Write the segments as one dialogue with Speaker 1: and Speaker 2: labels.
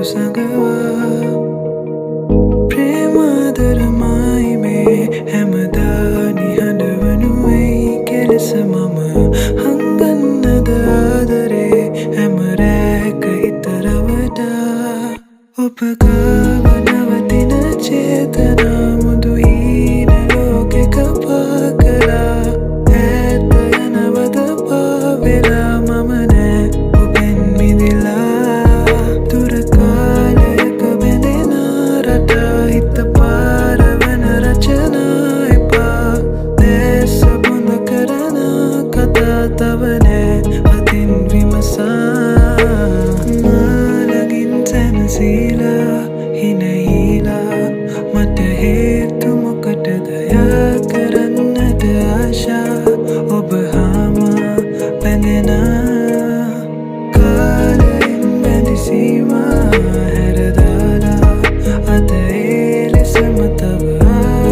Speaker 1: sagawa premadarmai me hamadani handawanuai kelasa mama hangannada adare hamareka itaravada upagawa navatina chetana mudu hina lokeka pakala ættayanavada pavela mamane uben midila durakalayaka bendena rata hitta paravana rachana ipa desa bunda karana kata tavane atin vimasa malagin sanasila hinahila mata hetu mokatada ya karannada asha obahama bendena kalain bendisima heradala atele samatava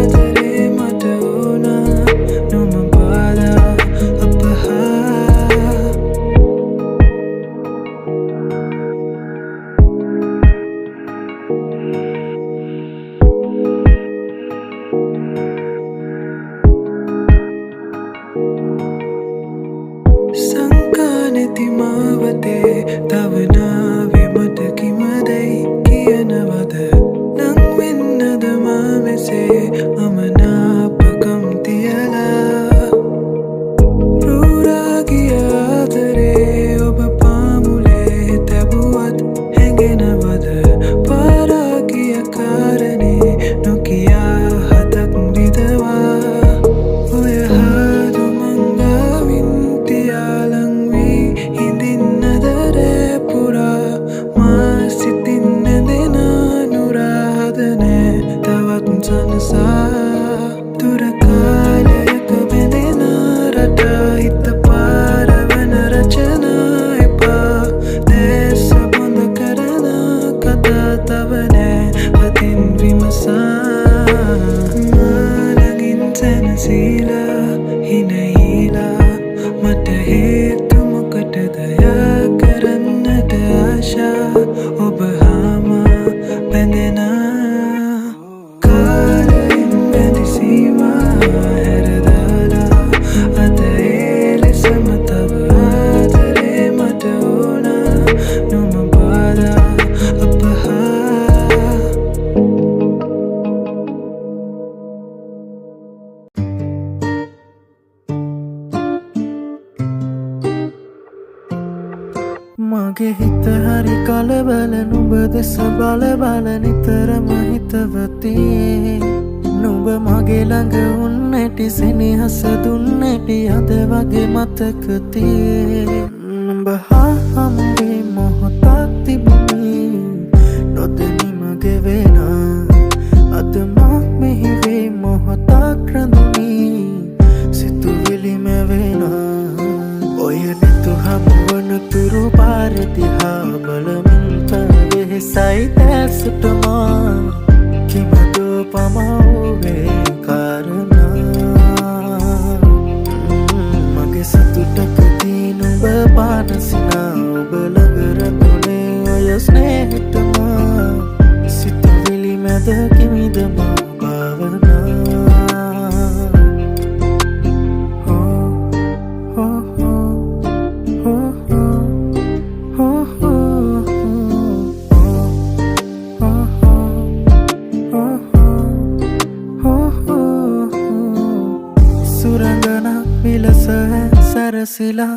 Speaker 1: adare mata ona numabala abaha sankaneti mavate tavana vimata kimadai kiyanavada nang vinnada mamese amana pakam tiyala ruragiyadare oba pamule tabuat hengenavada paragiya karane nokiya hatak didawa oya hadu manga vintiyalanvi hindinnadare pura masitinnadena nuradane tavat sanasa durakalayaka bendena rata hitta paravana rachana ipa desa bunda karana kata tavane atin vimasa malagin sanasila hinahila mata hetu mokatada ya karannada asha obahama bendena kalain bendisima heradala atele samatava adare mata ona numabala abaha mage hita hari kalabala nuba desa bala bala nitarama hitavati nuba mage langa unneti senihasa dunneti ada wage matakati nuba hamuge mohotak tibuni nodani mage vena adma mehive mohotak randuni situvili me vena oyane tu hamuwana turu paratiha balaminta vehsai tasutama kimado pamauve karana mage satutakati nuba panasina obalagaratune oya snehatama situvili meda kimidama bhavana surangana vilasa sarasila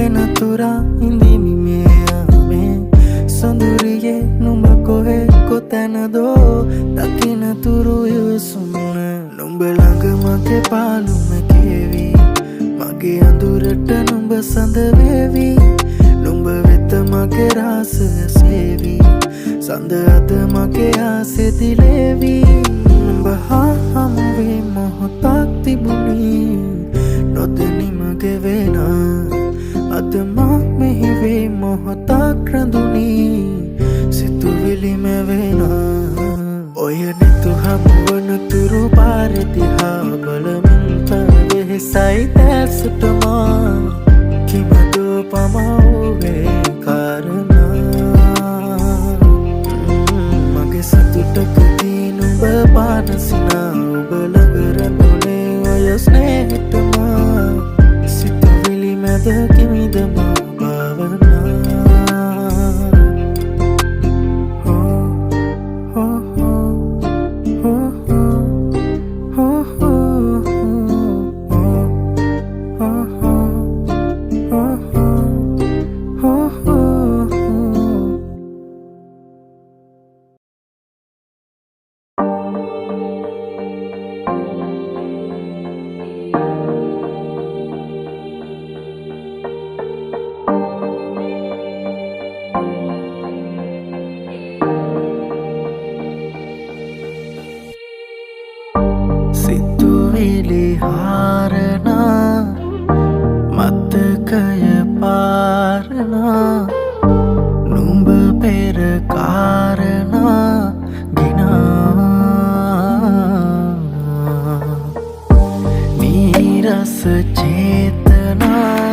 Speaker 1: enatura indimi meame sanduriye numba kohe kotanado takina turu yusumna numba langa mage palu mekevi mage andurata numba sandavevi numba vetta mage rasa sevi sandada mage ase dilevi numba hamuve mohotak tibuni nodani mage vena adma mehive mohotak randuni situvili me vena oyane tu hamuwana turu paratiha balaminta vehsai tasutama kimado pamauve karana පානසිනා ඔබ ළඟ රැඳුනේ ඔය ස්නේහෙටමා සිතුවිලි මැද කිමිදමා සිතුවිලි හාරනා මතකය පාරනා නුඹ පෙර කාරණා ගෙනා නීරස චේතනා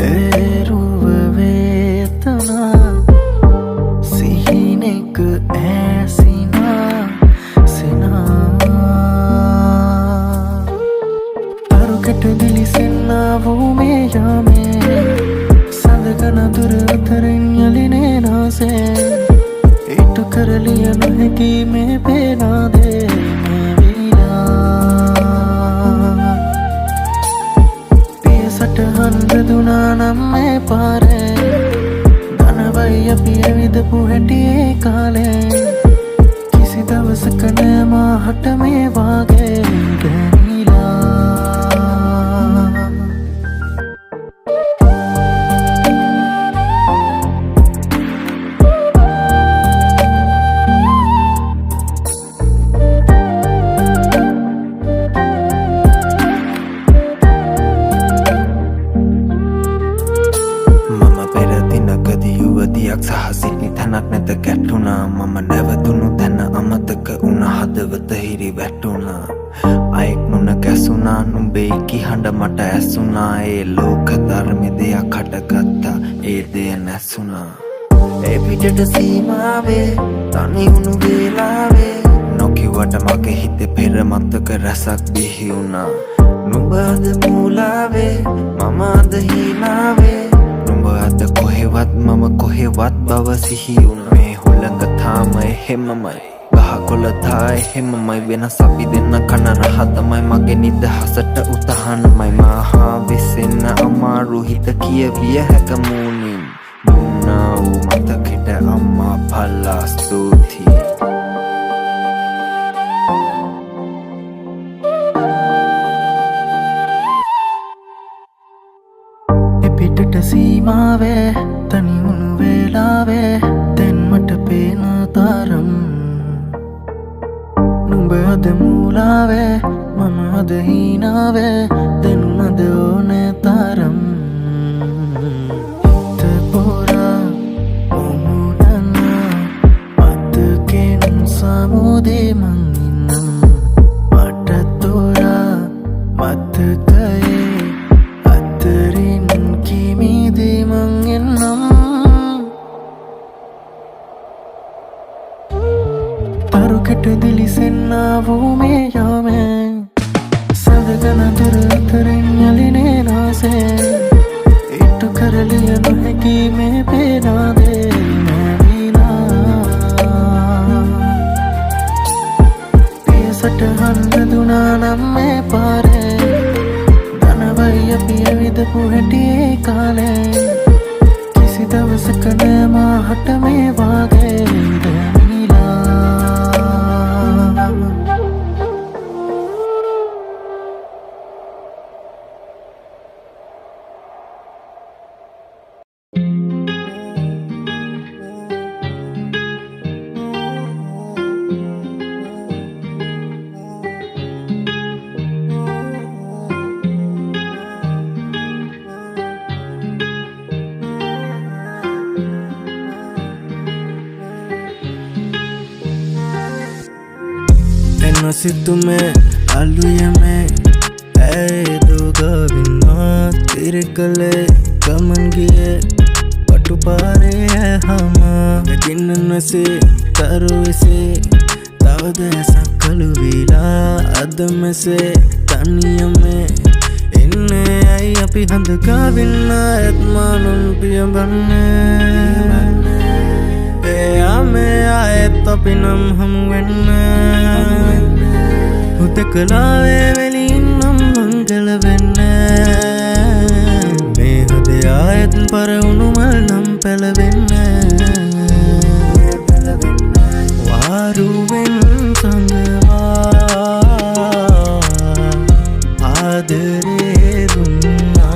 Speaker 1: එරුව වේතනා සිහිනෙක ඇසිනා දිලිසෙන්නාවූ මේ යාමේ සඳකන දුර අතරින් යලිනේ නාසේ ඉටු කරලිය නොහැකි මේ පේනාදේ මේ වීලා පිය සටහන් බෙදුනා නම් මේ පාරේ ධනවයි අපි ඇවිදපු හැටියේ කාලේ කිසි දවසක නෑ මාහට මේ වාගේ සහසිනි තැනක් නැත ගැටුණා මම නැවතුණු තැන අමතක වුණ හදවත හිරි වැටුණා අයෙක් මුණ ගැසුණා නුඹේ කිහඬ මට ඇසුණා ඒ ලෝක ධර්මෙ දෙයක් හටගත්තා ඒ දෙය නැසුණා ඒ පිටට සීමාවේ තනි වුණු වේලාවේ නොකිව්වට මගේ හිතේ පෙර මතක රසක් බිහි වුණා නුඹ අද මූලාවේ මම අද හීනාවේ නුඹ අද කොහෙවත් මම කොහෙවත් බව සිහි වුණා මේ හුළඟ තාම එහෙමමයි ගහකොළ තා එහෙමමයි වෙනස් අපි දෙන්න කන රහ තමයි මගේ නිදහසට උතහනමයි මහා වෙසෙන්න අමාරු හිත කියවිය හැක මූණින් දුන්නා වූ මතකෙට අම්මා පල්ලා ස්තුතියි පිටට සීමාවේ තනිවුණු වේලාවේ දැන් මට පේන තරම් නුඹ අද මූලාවේ මම අද හීනාවේ දැනුණද ඕනේ තරම් හිත පොරා ඔමුණන මතකෙන් සමුදේ මං ඉන්නම් මට තොරා මතකයේ අතරින් කිමිදී මං එන්නම් තරුකට දිලිසෙන්නාවූ මේ යාමේ සඳකන දුර අතරින් යලිනේ නාසේ ඉටු කරලිය නොහැකි මේ පේනාදේ මේ වීලා පිය සටහන් බෙදුනා නම් මේ පාරේ ධනවයි අපි ඇවිදපු හැටියේ කාලේ කිසි දවසක නෑ මාහට මේ වාගේ सितुमे आलूए में ऐ दो गविना तेरे गले कमन गिए पटु पारे है हम लेकिन नसे तारो से तव Hoda sakalu vila adame se taniyame inne ai api handka vinna etmanun piyabanne e ame aet apinam ham wenna utekalawe velinnam mangala wenna me hode aet paranumal nam pelawenna waruwen sangwa adare dunna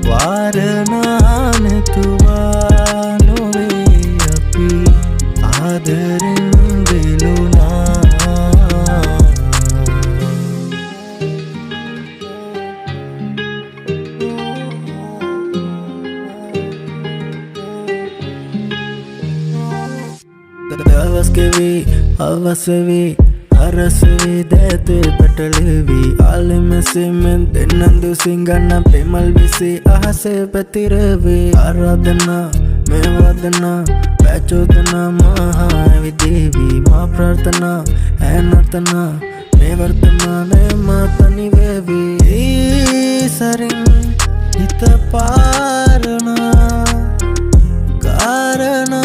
Speaker 1: warana netuwa nove api adaren veluna Davaskvi avasvi arasvi dete patalevi alemse men denandu singana pemal visi ahase patiravi aradhana mevadana pachodana maha videvi ma prarthana anatana mevartamane matani vevi sarin hita parana karana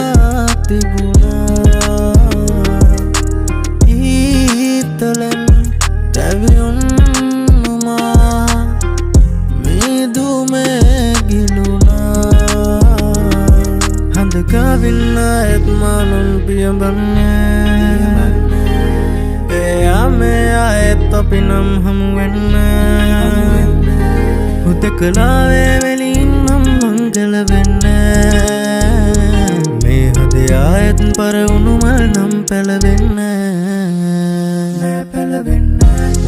Speaker 1: tibuna italen taviunnuma medume giluna handka vinna etmanun piyabanne e ame aet apinam ham wenna utekalawe velinnam mangala wenna me hode aet paranumal nam pelawenna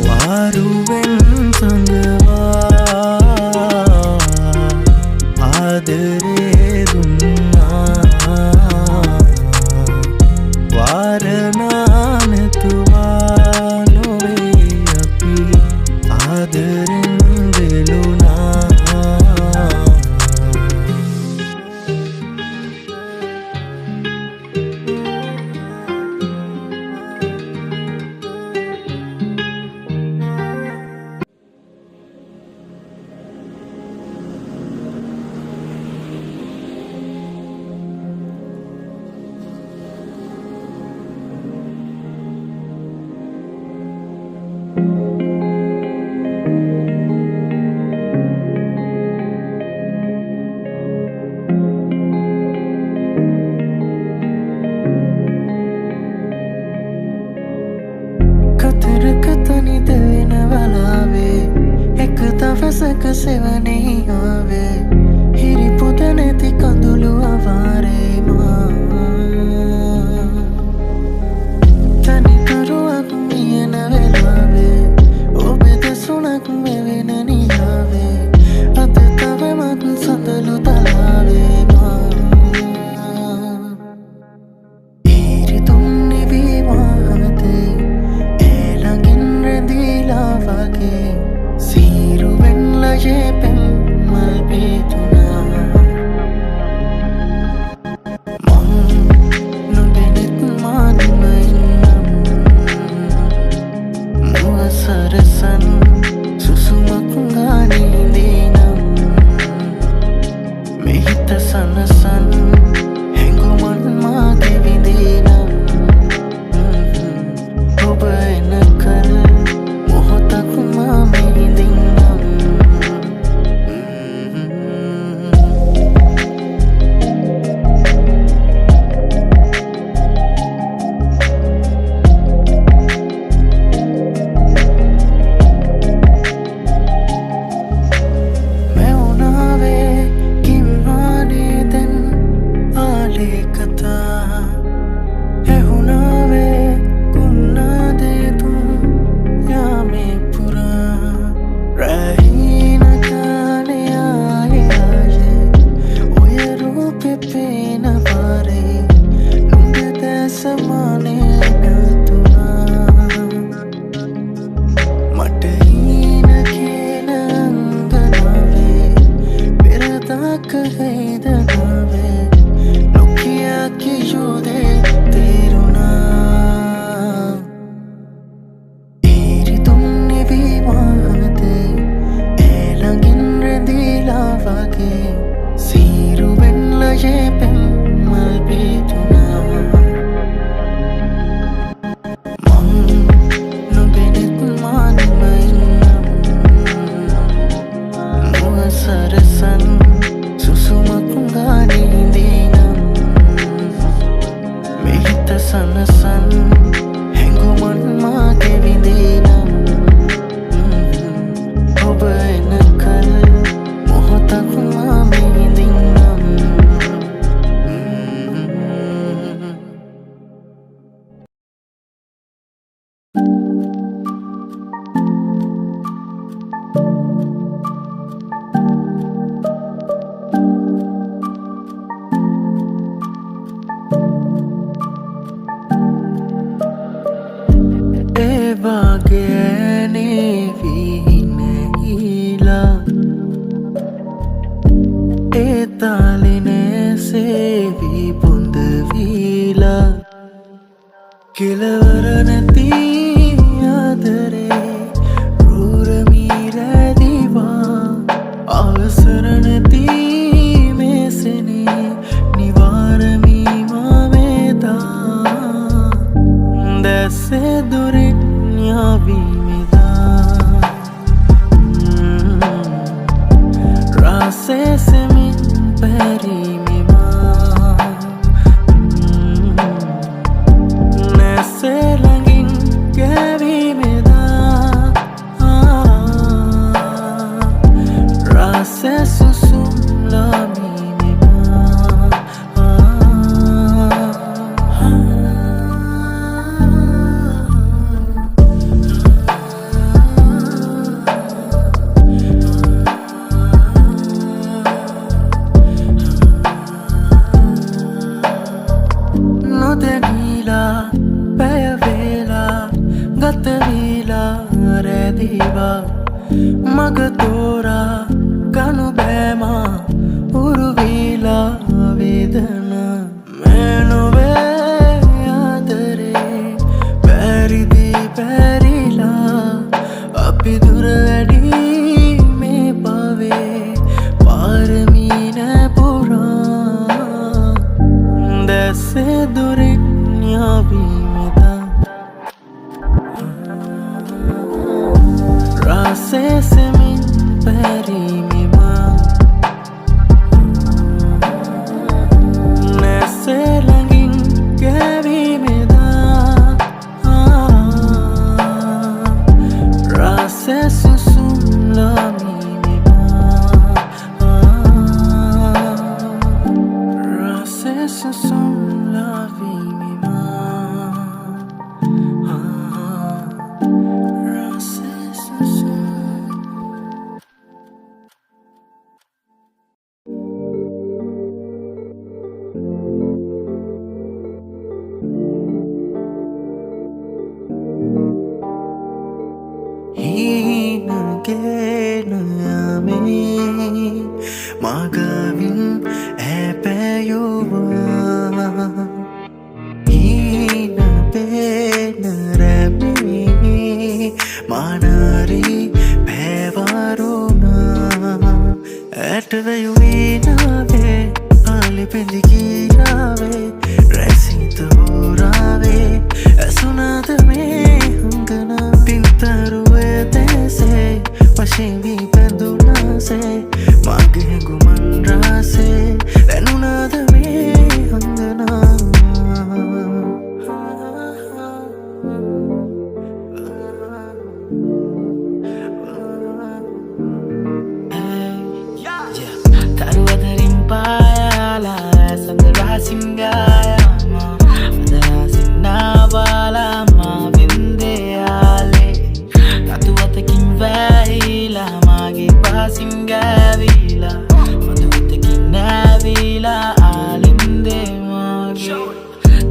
Speaker 1: waruwen sangwa adare dunna warana netuwa nove api adaren veluna katani devina valave ek tavasaka sevane aave hiri pudane ti kandulu avare ma tani karuak miyana velave obe desunak mevena ni aave ate tave mat sandalu talave ma hiri tunni vivate lavage siru venla jepem malpituna
Speaker 2: සනසන් හැඟුමන් මාගේ විඳිනම් ඔබ එනකල් මොහොතක් මා විඳින්නම් කෙලවර නැති ආදරේ රූරමීරදිවා අවසර නැති මේසනේ නිවාරමී මමෙදා දැසේ දුරින් යාවීමෙදා රාසේ සෙමින් පැරීමෙමා Selangin gavi meda rasa susum lami no tenila ගතවීලා රැදිවා මගතෝරා ගනු බෑමා උරුවීලා වේදන මෙනුවේ ආදරේ පැරිදී පැරිලා අපි දුර වැඩි මේ පවේ පාරමී නැපුරා දැසේ දුරින් යාවීමෙදා Rasa semin perimima Nese langin gavi meda Rasa susum lami mima Rasa susum lami mima Magavin epeyuwa Hina penerami Manari pevaruna Etavayuinave Alipindikirave Resitavurave Asunadame hangana Pintaruwe dese Pashimi pendunase Mage guman rase Lenunadame hangana Taruadarin payala Sandra singayama Adarasin navala ma vindeyale Tatuatakin vahila Mage pasingavila Madutakin navila Alinde mage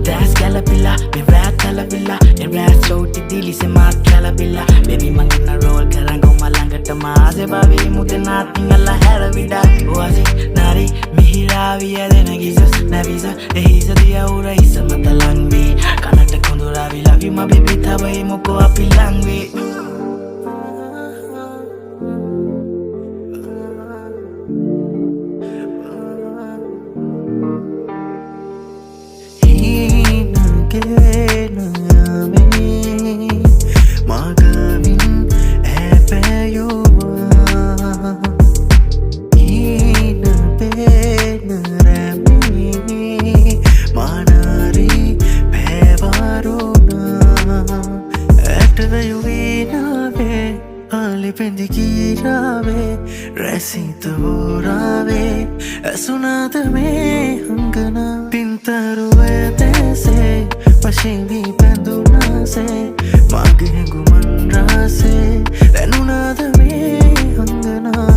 Speaker 2: Das galapilla Me rat galapilla En rat choti dili se mat galapilla Baby mangina roll karango malangata maase babi mute natingala haravida Oasi nari mihiraviya dena gisas navisa ehisa dia ura isa matalangvi Kanata konduravi love you my baby thabai moko apilangvi Magavin epeyuwa Hina penerami Manari වෙඳි ගීරාවේ රැසිත හෝරාවේ ඇසුනාද මේ හංගනා පින්තරුවය තැසේ පශිවී පැඳුනාසේ මගේ ගුමන් රාසේ දැනුනාද මේ හංගනා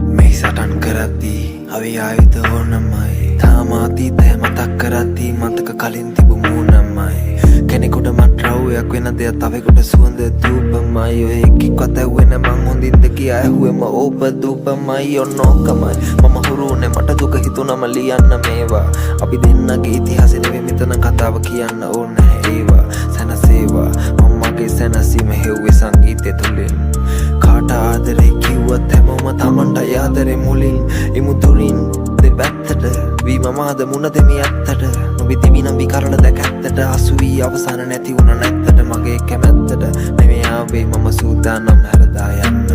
Speaker 1: මේ සටන් කරද්දී අවි ආයුධ ඕනමයි තාමාතීතය මතක් කරද්දී මතක කලින් තිබු මූනමයි කෙනෙකුට මත්රව්යක් වෙන දෙයක් තවෙකුට සුවඳ දූපමයි ඔය එක්කෙක්වත් ඇහුවෙන මං හොඳින්ද කියා ඇහුවෙම ඕප දූපමයි ඔන්නෝකමයි මම හුරුනේ මට දුක හිතුනම ලියන්න මේවා අපි දෙන්නගේ ඉතිහාසෙ නෙවෙයි මෙතන කතාව කියන්න ඕනේ ඒවා සැනසේවා මගේ සැනසීම හෙව්වේ සංගීතය තුළින් කාට ආදරේ කිව්වත් හැමෝම තමන්ට ආදරේ මුලින් ඉමුතුරින් දෙපැත්තට වී මමාද මුණ දෙමි ඇත්තට නොබිතිමි නම් විකරල දැක ඇත්තට අසුවී අවසාන නැති වුණ නැත්තට මගේ කැමැත්තට නෙමෙයි ආවේ මම සූදානම් හැරදා යන්න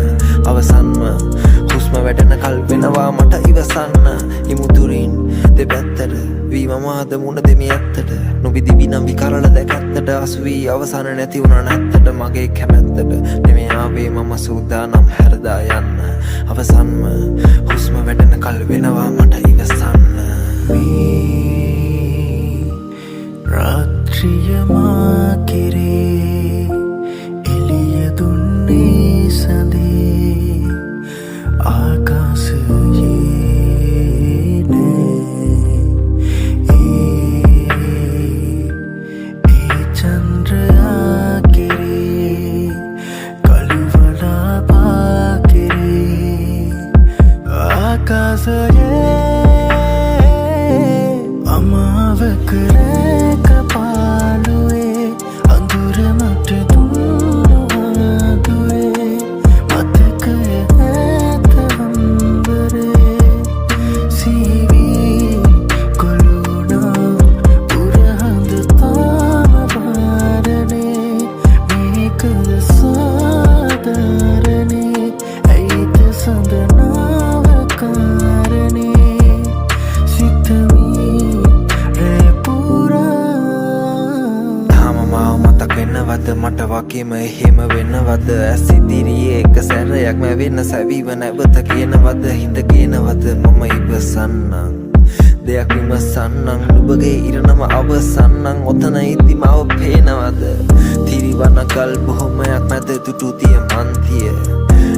Speaker 1: අවසන්ම හුස්ම වැටෙන කල් වෙනවා මට ඉවසන්න ඉමුතුරින් දෙපැත්තට වී මමාද මුණ දෙමි ඇත්තට නොබිතිමි නම් විකරල දැක ඇත්තට අසුවී අවසාන නැති වුණ නැත්තට මගේ කැමැත්තට නෙමෙයි ආවේ මම සූදානම් හැරදා යන්න අවසන්ම හුස්ම වැටෙන කල් වෙනවා මට ඉවසන්න
Speaker 2: රාත්‍රිය මා කෙරේ එළිය දුන්නේ සඳේ ආකාශයේ ඒ චන්ද්‍රයා කෙරේ කළුවලා පා කෙරේ ආකාශයේ අමාවක රැක පාලුවේ අඳුර මට දුන්නාදුවේ මතකය ඇත හම්බරේ සීවී කොළුණා පුරහඳ තාම පාරනේ මේකද සාධාරණේ ඇයිද සඳනාවකාරනේ සිතමී
Speaker 1: වෙනවද මට වගේම එහෙම වෙනවද ඇස් ඉදිරියේ එක සැරයක් මැවෙන්න සැවීම නැවත කියනවද හිත කියනවද මම ඉවසන්නම් දෙයක් විමසන්නම් නුඹගේ ඉරණම අවසන්නම් ඔතන ඉදි මව පේනවද තිරිවන කල් බොහොමයක් මැද දුටු තිය මන්තිය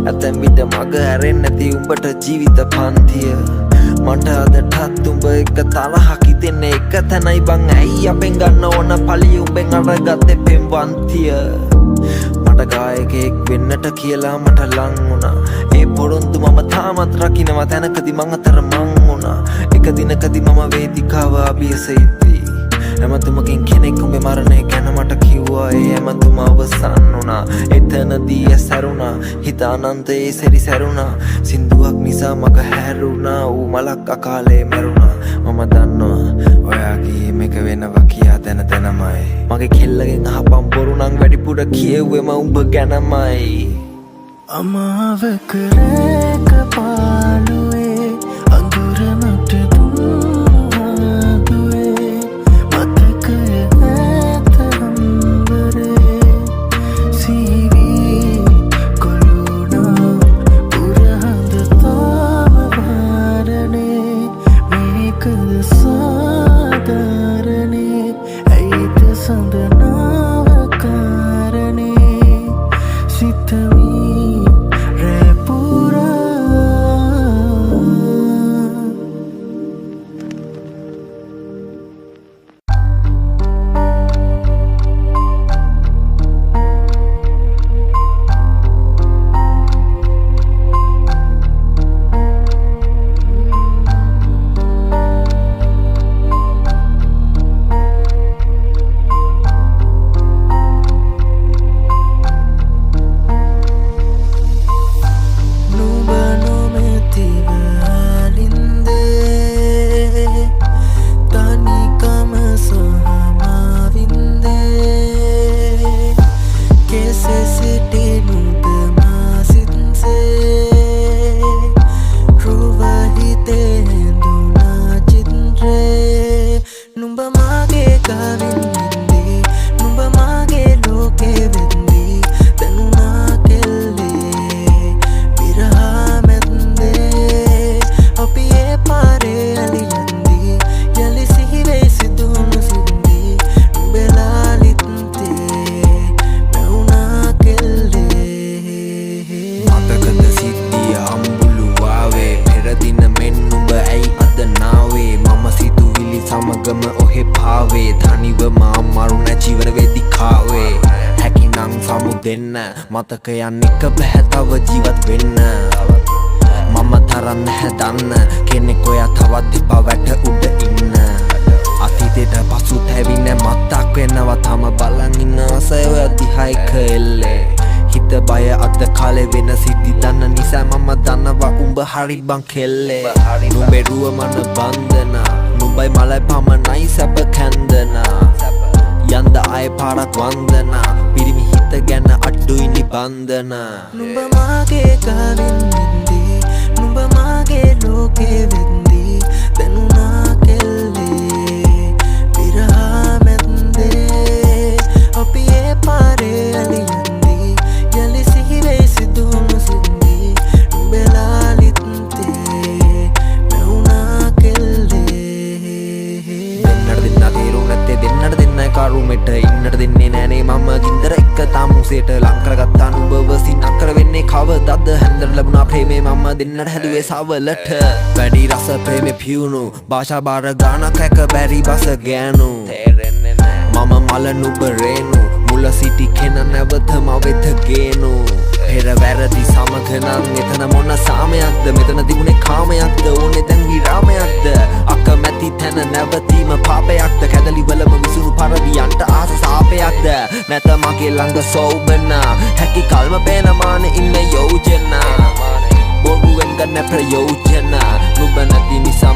Speaker 1: ඇතැම් විට මග ඇරෙන්න නැති උඹට ජීවිත පන්තිය මට අදටත් උඹ එක තරහක් හිතෙන්නේ එක තැනයි බං ඇයි අපෙන් ගන්න ඕන පලිය උඹෙන් අරගත්තේ පෙම්වන්තිය මට ගායකයෙක් වෙන්නට කියලා මට ලං වුණා ඒ පොරොන්දු මම තාමත් රකින්නවා තැනකදී මං අතර මං වුණා එක දිනකදී මම වේදිකාව අභියසෙද්දී හැමතුමකින් කෙනෙක් උඹේ මරණය ගැන මට කිව්වා ඒ හැමතුම අවසන් වුණා එතනදී ඇසරුණා හිත අනන්තයේ සැරිසැරුණා සින්දුවක් නිසා මග හැරුණා ඌ මලක් අකාලේ මැරුණා මම දන්නවා ඔයාගේ මේක වෙනවා කියා දැන දැනමයි මගේ කෙල්ලගෙන් අහපම් බොරු නම් වැඩිපුර කියෙව්වෙම උඹ ගැනමයි
Speaker 2: අමාවක රැක පාලුවේ අඳුර මට දුන්නාදුවේ මතකය ඇත හම්බරේ සීවී කොළුණා පුරහඳ තාම පාරනේ මේකද සාධාරණේ ඇයිද සඳනාවකාරනේ සිතමී රැපුරා වින්දි නුඹ මාගේ ලෝකේ වෙන්දි දැනුණා කෙල්ලේ විරහා මැද්දේ අපි ඒ පාරේ අලියන්දි යලි සිහිවේ සිදුණු සින්දි නුඹලා ලිත්තේ නැවුණා කෙල්ලේ
Speaker 1: මතකද සිද්ධිය අම්බුලු වාවේ පෙරදින මෙන් නුඹ ඇයි අද නාවේ මම සිතුවිලි සමගම ඔහෙ පාවේ තනිවම අමාරු නැචිවර වෙදිකාවේ හැකිනම් සමු දෙන්න මතකයන් එක බැහැ තව ජීවත් වෙන්න මම තරන්න හැදන්න කෙනෙක් ඔයා තවත් එපා වැට උඩ ඉන්න අතීතයට පසුත් හැවින්න මත්තක් වෙනවා තම බලන් ඉන්න ආසය ඔය දිහා එක එල්ලේ හිත බය අද කාලේ වෙන සිද්ධි දන්න නිසා මම දන්නවා උඹ හරි බං කෙල්ලේ නුඹේ රුව මන බන්ධන නුඹයි මලයි පමණයි සැප කැන්දනා යන්ද අය පාරක් වන්දනා පිරිමි හිත ගැන අඩුයි නිබන්ධන
Speaker 2: නුඹ මාගේ ගාවින් වින්දි නුඹ මාගේ ලෝකේ වෙන්දි දැනුණා කෙල්ලේ විරහා මැද්දේ අපි ඒ පාරේ අලියන්දි යලි සිහිවේ සිදුණු සින්දි නුඹලා ලිත්තේ නැවුණා කෙල්ලේ
Speaker 1: දෙන්නට දෙන්න තේරුම් නැත්තේ දෙන්නට දෙන්නයි කරුමෙට ඉන්නට දෙන්නේ නෑනේ මම ගින්දර එක්ක තාමුසේට ලං කරගත්තා නුඹව සින්නක්කර වෙන්නේ කවදද හැන්දර ලැබුණා ප්‍රේමේ මම දෙන්නට හැදුවේ සවලට වැඩි රස ප්‍රේමේ පියුණු භාෂා බාර ගානක් හැක බැරි බස ගෑනු තේරෙන්නේ නෑ මම මල නුඹ රේනු මුල සිටි කෙන නැවත මවෙත ගේනු පෙර වැරදි සමගනම් එතන මොන සාමයක්ද මෙතන තිබුණේ කාමයක්ද ඕනේ දැන් විරාමයක්ද අකමැති තැන නැවතීම පාපයක්ද කැදලිවලම විසුණු පරදියන්ට ආස සාපයක්ද නැත මගේ ළඟ සෝබන හැකි කල්ම පේනමාන ඉන්න යෝජන බොරුවෙන් ගන්න ප්‍රයෝජන නුඹ නැති නිසා